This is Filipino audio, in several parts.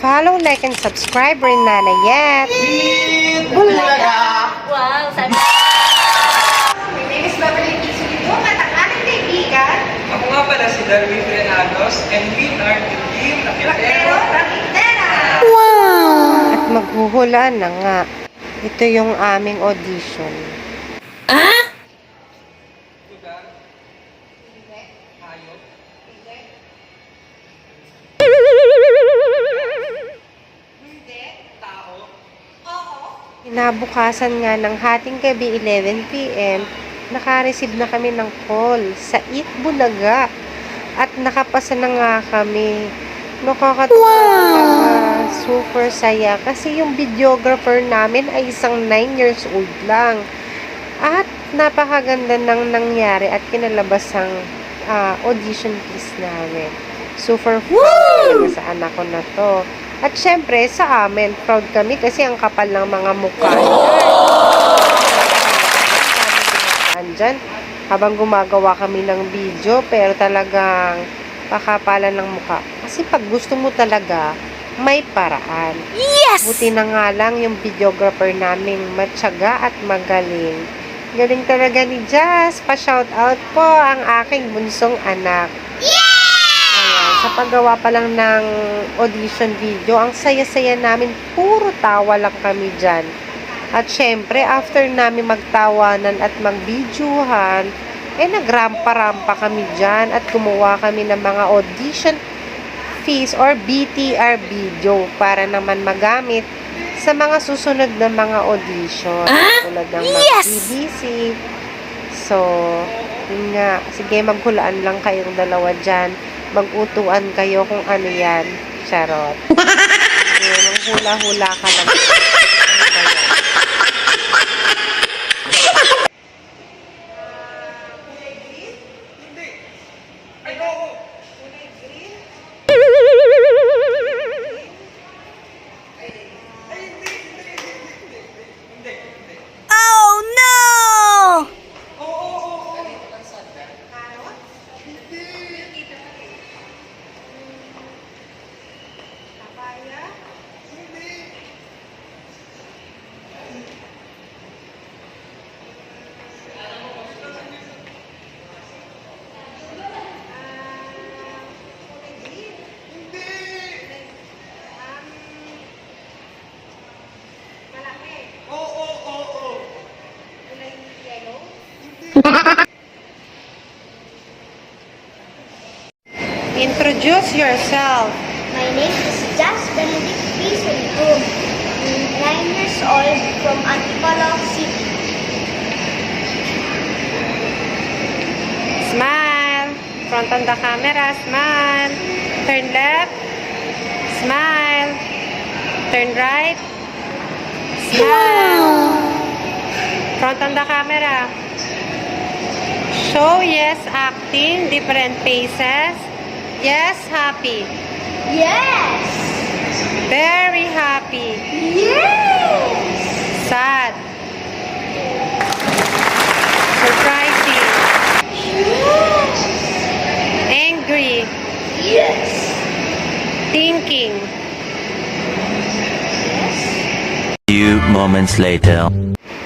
Follow, like, and subscribe rin na Yet. Bulaga! Wow, sabi. My name is Beverly Pizulito at ang aking kaibigan. Ako nga pala si Darwin Renados and we are the team Raketero. At maghuhula na nga. Ito yung aming audition. Lugar. Hayop. Tao. Kinabukasan nga ng hating gabi 11 p.m., naka-receive na kami ng call sa Eat Bulaga. At nakapasa na nga kami. Nakakatuwa talaga. Super saya. Kasi yung videographer namin ay isang 9 years old lang. At napakaganda nang nangyari at kinalabas ang audition piece namin. Super proud sa anak ko na to. At syempre, sa amin, proud kami kasi ang kapal ng mga mukha dyan. Habang gumagawa kami ng video, pero talagang pakapalan ng mukha. Kasi pag gusto mo talaga, may paraan. Yes! Buti na nga lang yung videographer namin matyaga at magaling. Galing talaga ni Jazz. Pa-shoutout po ang aking bunsong anak. Ayan, sa paggawa pa lang ng audition video, ang saya-saya namin, puro tawa lang kami dyan. At syempre, after namin magtawanan at magvideohan, nagrampa-rampa kami dyan at gumawa kami ng mga audition fees or BTR video para naman magamit sa mga susunod na mga audition. Tulad ng mga TBC. So, yun nga. Sige, maghulaan lang kayong dalawa dyan. Mag-utuan kayo kung ano yan. Charot. Sige, maghula-hula ka lang. Ay, oo! Oh no! Introduce yourself. My name is Jazz Benedict P. Sulito, 9 years old from Antipolo City. Smile. Front on the camera. Smile. Turn left. Smile. Turn right. Smile. Front on the camera. Show yes acting. Different faces. Yes, happy. Yes! Very happy. Yes! Sad. Surprising. Yes! Angry. Yes! Thinking. Few moments later.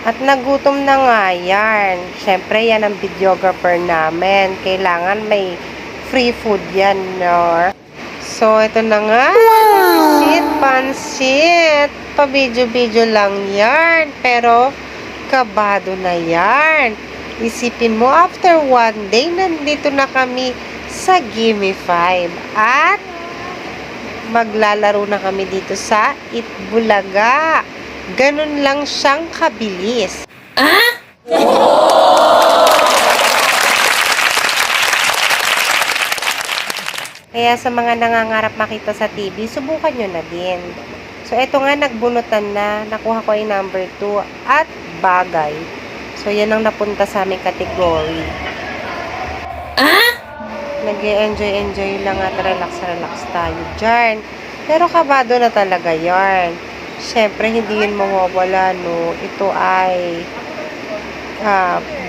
At nagutom na nga yan. Siyempre, yan ang videographer namin. Kailangan may free food yan, no? So, ito na nga. Pansit. Pa-video-video lang yan. Pero, kabado na yan. Isipin mo, after one day, nandito na kami sa Gimme 5. At, maglalaro na kami dito sa Itbulaga. Ganun lang siyang kabilis. Kaya sa mga nangangarap makita sa TV, subukan nyo na din. So, eto nga, nagbunutan na. Nakuha ko ay number 2 at bagay. So, yan ang napunta sa aming category. Nag-enjoy lang at relax tayo dyan. Pero kabado na talaga yarn. Siyempre, hindi yun mawawala, no? Ito ay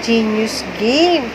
genius game.